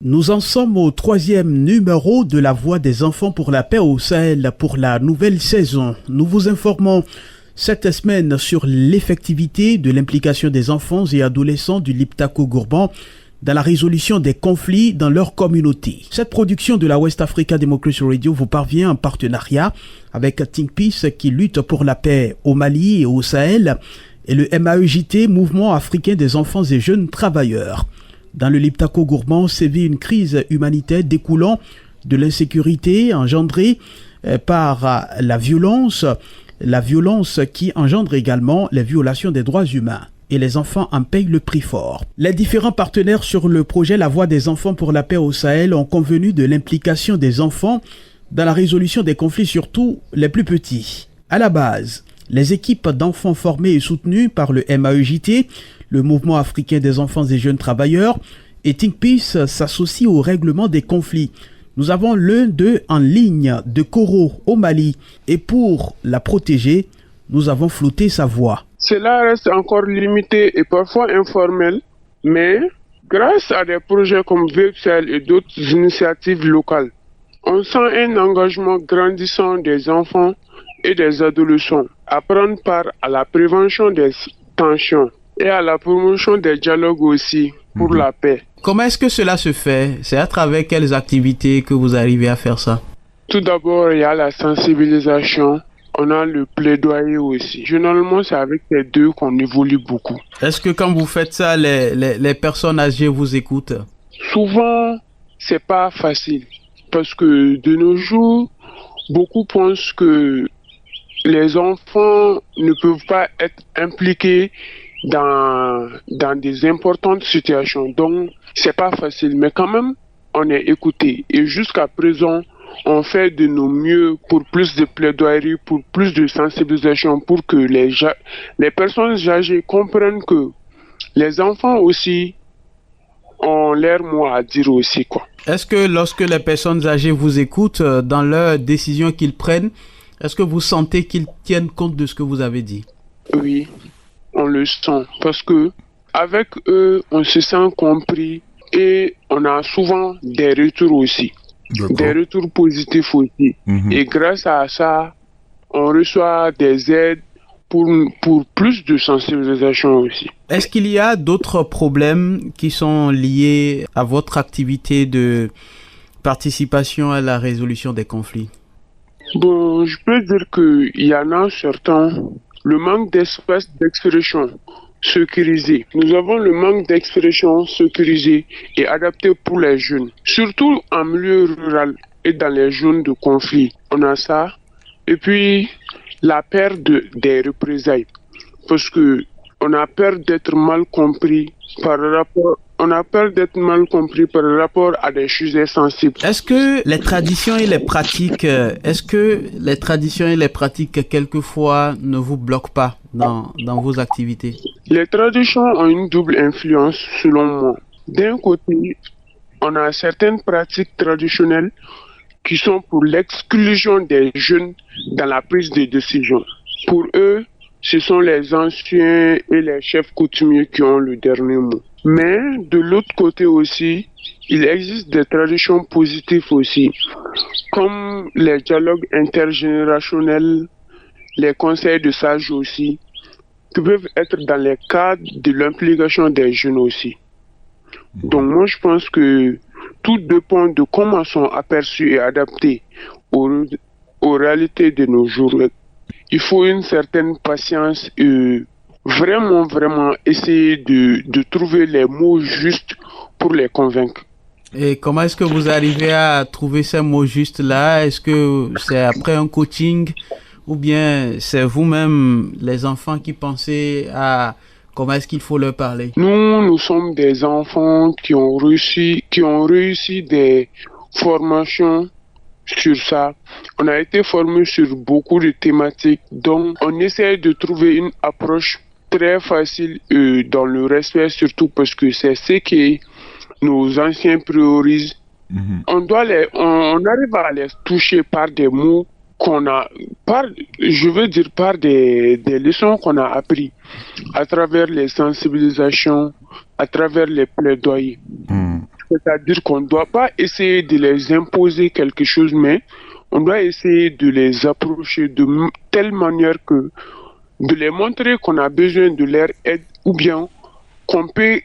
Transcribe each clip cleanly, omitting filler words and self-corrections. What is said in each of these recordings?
Nous en sommes au 3e numéro de La Voix des enfants pour la paix au Sahel pour la nouvelle saison. Nous vous informons cette semaine sur l'effectivité de l'implication des enfants et adolescents du Liptako-Gourban dans la résolution des conflits dans leur communauté. Cette production de la West Africa Democracy Radio vous parvient en partenariat avec Think Peace qui lutte pour la paix au Mali et au Sahel et le MAEJT, Mouvement africain des enfants et jeunes travailleurs. Dans le Liptako-Gourban sévit une crise humanitaire découlant de l'insécurité engendrée par la violence qui engendre également les violations des droits humains. Et les enfants en payent le prix fort. Les différents partenaires sur le projet La Voix des enfants pour la paix au Sahel ont convenu de l'implication des enfants dans la résolution des conflits, surtout les plus petits. À la base, les équipes d'enfants formées et soutenues par le MAEJT, le Mouvement africain des enfants et jeunes travailleurs, et Think Peace s'associent au règlement des conflits. Nous avons l'un d'eux en ligne de Koro au Mali, et pour la protéger, nous avons flouté sa voix. Cela reste encore limité et parfois informel, mais grâce à des projets comme VEPSEL et d'autres initiatives locales, on sent un engagement grandissant des enfants et des adolescents à prendre part à la prévention des tensions et à la promotion des dialogues aussi pour la paix. Comment est-ce que cela se fait? C'est à travers quelles activités que vous arrivez à faire ça? Tout d'abord, il y a la sensibilisation. On a le plaidoyer aussi. Généralement, c'est avec les deux qu'on évolue beaucoup. Est-ce que quand vous faites ça, les personnes âgées vous écoutent? Souvent, c'est pas facile. Parce que de nos jours, beaucoup pensent que les enfants ne peuvent pas être impliqués dans des importantes situations. Donc, c'est pas facile. Mais quand même, on est écouté. Et jusqu'à présent, on fait de nos mieux pour plus de plaidoirie, pour plus de sensibilisation, pour que les personnes âgées comprennent que les enfants aussi ont leur mot à dire aussi, quoi. Est-ce que lorsque les personnes âgées vous écoutent, dans leurs décisions qu'ils prennent, est-ce que vous sentez qu'ils tiennent compte de ce que vous avez dit? Oui, on le sent. Parce que avec eux, on se sent compris et on a souvent des retours aussi. D'accord. Des retours positifs aussi. Et grâce à ça, on reçoit des aides pour plus de sensibilisation aussi. Est-ce qu'il y a d'autres problèmes qui sont liés à votre activité de participation à la résolution des conflits? Bon, je peux dire qu'il y en a certains. Le manque d'espace d'expression sécurisé. Nous avons le manque d'expression sécurisé et adapté pour les jeunes, surtout en milieu rural et dans les zones de conflit. On a ça. Et puis, la peur des représailles. Parce que on a peur d'être mal compris par rapport à des sujets sensibles. Est-ce que les traditions et les pratiques quelquefois ne vous bloquent pas dans vos activités? Les traditions ont une double influence selon moi. D'un côté, on a certaines pratiques traditionnelles qui sont pour l'exclusion des jeunes dans la prise de décision. Pour eux, ce sont les anciens et les chefs coutumiers qui ont le dernier mot. Mais de l'autre côté aussi, il existe des traditions positives aussi, comme les dialogues intergénérationnels, les conseils de sages aussi, qui peuvent être dans les cadres de l'implication des jeunes aussi. Donc moi je pense que tout dépend de comment sont aperçus et adaptés aux réalités de nos jours. Il faut une certaine patience et vraiment essayer de trouver les mots justes pour les convaincre. Et comment est-ce que vous arrivez à trouver ces mots justes là? Est-ce que c'est après un coaching ou bien c'est vous-même, les enfants, qui pensez à comment est-ce qu'il faut leur parler? Nous sommes des enfants qui ont réussi des formations sur ça. On a été formés sur beaucoup de thématiques, donc on essaie de trouver une approche très facile dans le respect, surtout parce que c'est ce que nos anciens priorisent. On arrive à les toucher par des mots par des leçons qu'on a appris à travers les sensibilisations, à travers les plaidoyers. C'est-à-dire qu'on ne doit pas essayer de les imposer quelque chose, mais on doit essayer de les approcher de telle manière que de les montrer qu'on a besoin de leur aide ou bien qu'on peut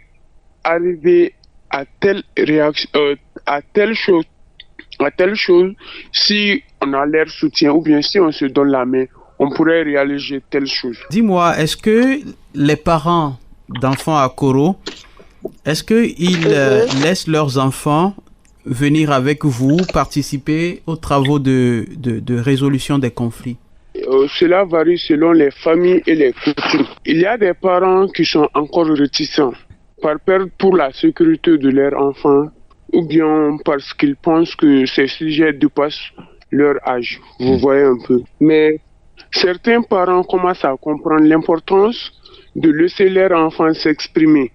arriver à telle réaction, à telle chose, si on a leur soutien ou bien si on se donne la main, on pourrait réaliser telle chose. Dis-moi, est-ce que les parents d'enfants à Koro, est-ce qu'ils laissent leurs enfants venir avec vous, participer aux travaux de résolution des conflits? Cela varie selon les familles et les coutumes. Il y a des parents qui sont encore réticents par peur pour la sécurité de leurs enfants ou bien parce qu'ils pensent que ces sujets dépassent leur âge. Vous voyez un peu. Mais certains parents commencent à comprendre l'importance de laisser leurs enfants s'exprimer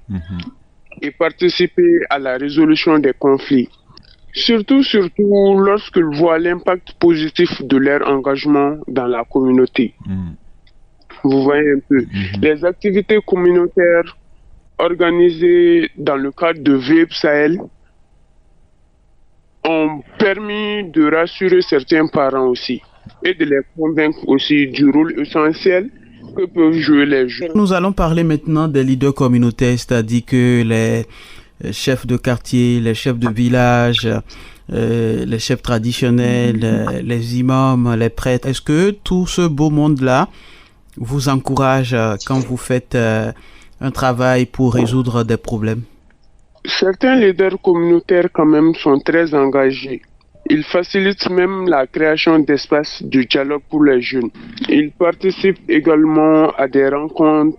et participer à la résolution des conflits. Surtout lorsqu'ils voient l'impact positif de leur engagement dans la communauté. Vous voyez un peu. Les activités communautaires organisées dans le cadre de VEP Sahel ont permis de rassurer certains parents aussi et de les convaincre aussi du rôle essentiel que peuvent jouer les jeunes. Nous allons parler maintenant des leaders communautaires, c'est-à-dire que les chefs de quartier, les chefs de village, les chefs traditionnels, les imams, les prêtres. Est-ce que tout ce beau monde-là vous encourage quand vous faites un travail pour résoudre des problèmes? Certains leaders communautaires quand même sont très engagés. Ils facilitent même la création d'espaces de dialogue pour les jeunes. Ils participent également à des rencontres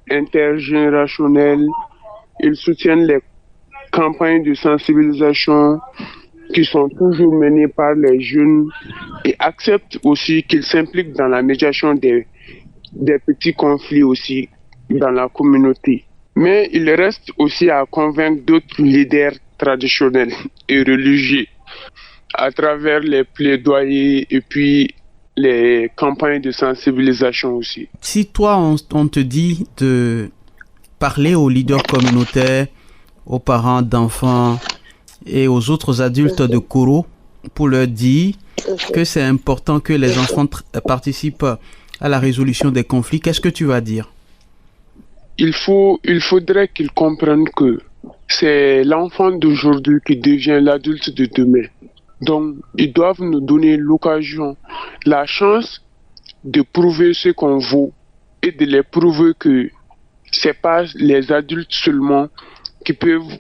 intergénérationnelles. Ils soutiennent les campagnes de sensibilisation qui sont toujours menées par les jeunes et acceptent aussi qu'ils s'impliquent dans la médiation des petits conflits aussi dans la communauté. Mais il reste aussi à convaincre d'autres leaders traditionnels et religieux à travers les plaidoyers et puis les campagnes de sensibilisation aussi. Si toi, on te dit de parler aux leaders communautaires, aux parents d'enfants et aux autres adultes de Koro pour leur dire que c'est important que les enfants participent à la résolution des conflits, qu'est-ce que tu vas dire? Il faudrait qu'ils comprennent que c'est l'enfant d'aujourd'hui qui devient l'adulte de demain. Donc, ils doivent nous donner l'occasion, la chance de prouver ce qu'on vaut et de les prouver que c'est pas les adultes seulement qui peuvent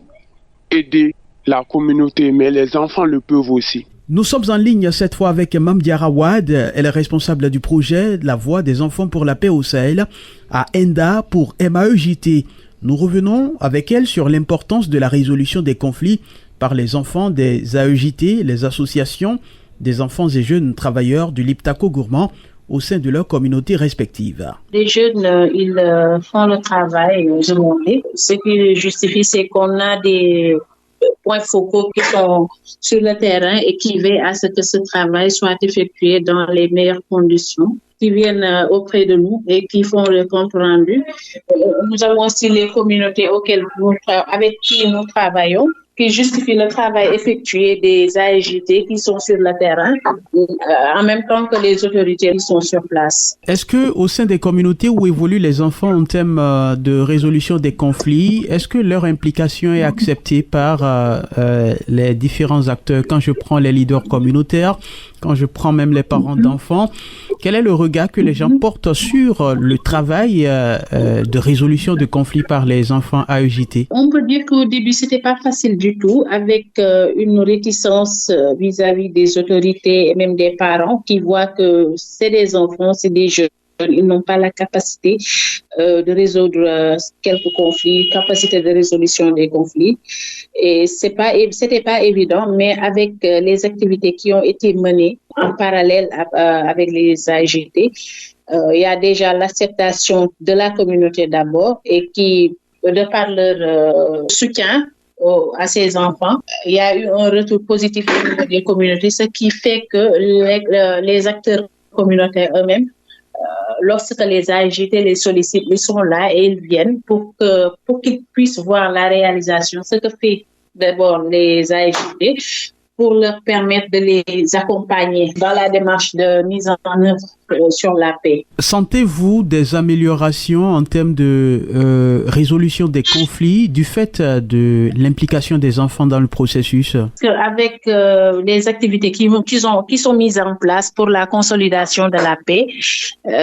aider la communauté, mais les enfants le peuvent aussi. Nous sommes en ligne cette fois avec Mamdiara Wade. Elle est responsable du projet La Voix des enfants pour la paix au Sahel à ENDA pour MAEJT. Nous revenons avec elle sur l'importance de la résolution des conflits par les enfants des AEJT, les associations des enfants et jeunes travailleurs du Liptako Gourmand au sein de leurs communautés respectives. Les jeunes, ils font le travail demandé. Ce qui justifie, c'est qu'on a des points focaux qui sont sur le terrain et qui veillent à ce que ce travail soit effectué dans les meilleures conditions, qui viennent auprès de nous et qui font le compte rendu. Nous avons aussi les communautés avec qui nous travaillons, qui justifient le travail effectué des AEJT qui sont sur le terrain, en même temps que les autorités qui sont sur place. Est-ce que au sein des communautés où évoluent les enfants en termes de résolution des conflits, est-ce que leur implication est acceptée par les différents acteurs? Quand je prends les leaders communautaires, quand je prends même les parents d'enfants, quel est le regard que les gens portent sur le travail de résolution de conflits par les enfants AEJT? On peut dire qu'au début, c'était pas facile du tout, avec une réticence vis-à-vis des autorités et même des parents qui voient que c'est des enfants, c'est des jeunes. Ils n'ont pas la capacité de résoudre quelques conflits, capacité de résolution des conflits. Et c'était pas évident, mais avec les activités qui ont été menées en parallèle avec les AEJT, il y a déjà l'acceptation de la communauté d'abord et qui, de par leur soutien à ces enfants, il y a eu un retour positif au niveau des communautés, ce qui fait que les acteurs communautaires eux-mêmes, lorsque les AEJT les sollicitent, ils sont là et ils viennent pour qu'ils puissent voir la réalisation, ce que fait d'abord les AFD, pour leur permettre de les accompagner dans la démarche de mise en œuvre sur la paix. Sentez-vous des améliorations en termes de résolution des conflits du fait de l'implication des enfants dans le processus? Avec les activités qui sont mises en place pour la consolidation de la paix,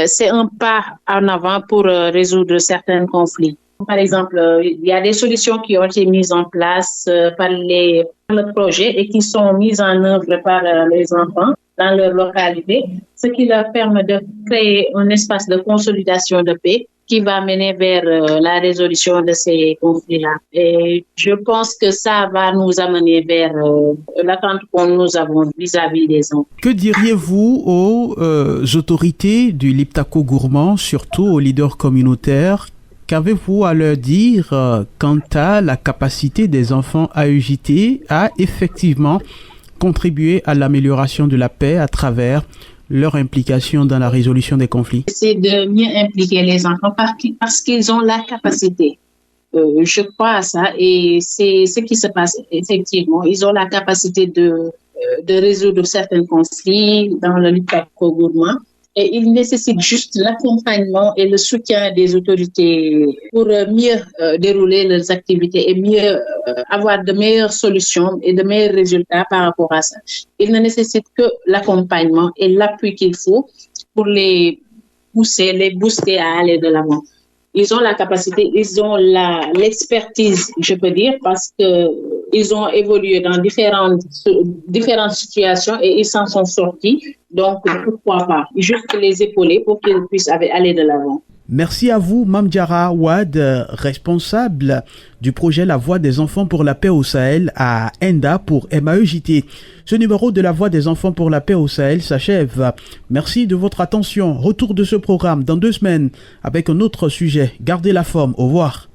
c'est un pas en avant pour résoudre certains conflits. Par exemple, il y a des solutions qui ont été mises en place par le projet et qui sont mises en œuvre par les enfants dans leur localité, ce qui leur permet de créer un espace de consolidation de paix qui va mener vers la résolution de ces conflits-là. Et je pense que ça va nous amener vers l'attente que nous avons vis-à-vis des enfants. Que diriez-vous aux autorités du Liptako Gourmand, surtout aux leaders communautaires? Qu'avez-vous à leur dire quant à la capacité des enfants AEJT à effectivement contribuer à l'amélioration de la paix à travers leur implication dans la résolution des conflits? C'est de mieux impliquer les enfants parce qu'ils ont la capacité. Je crois à ça et c'est ce qui se passe effectivement. Ils ont la capacité de résoudre certains conflits dans le Liptako Gourmand. Et ils nécessitent juste l'accompagnement et le soutien des autorités pour mieux dérouler leurs activités et mieux avoir de meilleures solutions et de meilleurs résultats par rapport à ça. Ils ne nécessitent que l'accompagnement et l'appui qu'il faut pour les booster à aller de l'avant. Ils ont la capacité, ils ont l'expertise, je peux dire, parce que ils ont évolué dans différentes situations et ils s'en sont sortis. Donc, pourquoi pas? Juste les épauler pour qu'ils puissent aller de l'avant. Merci à vous, Mame Diarra Ouad, responsable du projet La Voix des enfants pour la paix au Sahel à ENDA pour MAEJT. Ce numéro de La Voix des enfants pour la paix au Sahel s'achève. Merci de votre attention. Retour de ce programme dans 2 semaines avec un autre sujet. Gardez la forme. Au revoir.